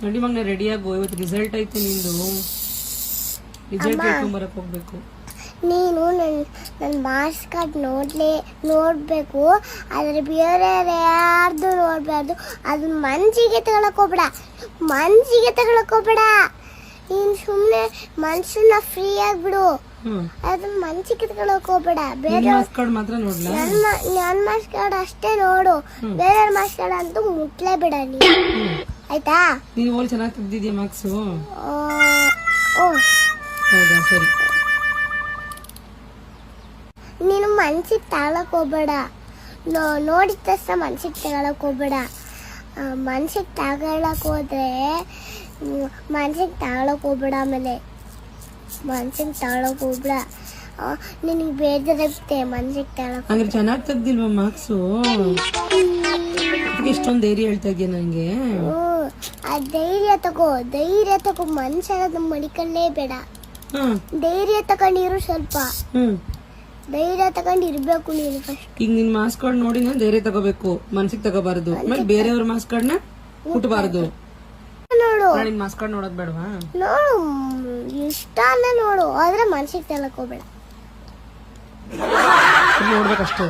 ನೋಡಿ ಮಗನ ರೆಡಿ ಆಗು, ಇವತ್ತು ರಿಸಲ್ಟ್ ಐತೆ ನಿಂದು. ರಿಸಲ್ಟ್ ಇಟ್ಕೊಂಬರಕ್ ಹೋಗ್ಬೇಕು. ನೀನು ನನ್ನ ಮಾರ್ಕ್ಸ್ ಕಾರ್ಡ್ ನೋಡ್ಬೇಕು, ಆದ್ರೆ ಬೇರೆ ಯಾರ್ದು ನೋಡ್ಬಾರ್ದು. ಅದನ್ನ ಮನ್ಸಿಗೆ ತಗೊಳಕ್ ಹೋಗ್ಬೇಡ. ನೀನ್ ಸುಮ್ನೆ ಮನ್ಸನ್ನ ಫ್ರೀ ಆಗ್ಬಿಡು. ಅದನ್ನ ಮನ್ಸಿಗೆ ತಗೊಳಕ್ ಹೋಗ್ಬೇಡ. ಬೇರೆ ಮಾರ್ಕ್ಸ್ ಕಾರ್ಡ್ ಮಾತ್ರ ನೋಡ್ಲಾ? ನನ್ನ ಮಾರ್ಕ್ಸ್ ಕಾರ್ಡ್ ಅಷ್ಟೇ ನೋಡು, ಬೇರೆ ಮಾರ್ಕ್ಸ್ ಕಾರ್ಡ್ ಅಂತೂ ಮುಟ್ಲೇ ಬಿಡ ನೀನು, ಆಯ್ತಾ? ನೀನು ಓಲ್ ಚೆನ್ನಾಗಿ ತೆಗ್ದಿದ್ಯಾ ಮಾರ್ಕ್ಸು? ಹೌದಾ, ಸರಿ. ನೀನು ಮನ್ಸಿಗೆ ತಗೊಳಕ್ ಹೋಗ್ಬೇಡ. ನೋಡಿದ ತಕ್ಷಣ ಮನ್ಸಿಗೆ ತಗೊಳಕ್ ಹೋಗ್ಬೇಡ. ಮನ್ಸಿಗೆ ತಗೊಳಕ್ ಹೋದ್ರೆ ಮನ್ಸಿಗೆ ತಗೊಳಕ್ ಹೋಗ್ಬೇಡ. ಆಮೇಲೆ ಮನ್ಸಿಗೆ ತಗೊಳಕ್ ಹೋಗ್ಬೇಡ, ನಿನಗೆ ಬೇಜಾರಾಗುತ್ತೆ. ಮನ್ಸಿಗೆ ತಗೊಳಕ್ ಹಂಗಾರೆ ಚೆನ್ನಾಗಿ ತೆಗ್ದಿಲ್ವಾ ಮಾರ್ಕ್ಸು? ಇಷ್ಟೊಂದು ಧೈರ್ಯ ಹೇಳ್ತಾ ಇದೆಯಾ ನಂಗೆ? ಆ ಧೈರ್ಯ ತಗೋ. ಮನ್ಸನ್ನ ಮಡಿಕಲ್ಲೇ ಬೇಡ. ಧೈರ್ಯ ತಗೊಂಡಿರು ಸ್ವಲ್ಪ. ಧೈರ್ಯ ತಗೊಂಡಿರ್ಬೇಕು ನೀನು ಫಸ್ಟ್. ಈಗ ನಿನ್ ಮಾರ್ಕ್ಸ್ ಕಾರ್ಡ್ ನೋಡಿ ನಾನು ಧೈರ್ಯ ತಗೋಬೇಕು, ಮನ್ಸಿಗೆ ತಗೋಬಾರದು. ಆಮೇಲೆ ಬೇರೆಯವ್ರ ಮಾರ್ಕ್ಸ್ ಕಾರ್ಡ್ನ ಮುಟ್ಬಾರದು. ನೋಡು, ನಿನ್ ಮಾರ್ಕ್ಸ್ ಕಾರ್ಡ್ ನೋಡೋದ್ ಬೇಡವಾ? ನೋಡು, ಇಷ್ಟ ನೋಡು, ಆದ್ರೆ ಮನ್ಸಿಗೆ ತಗೊಳಕ್ ಹೋಗ್ಬೇಡ. ನೋಡ್ಬೇಕಷ್ಟೇ.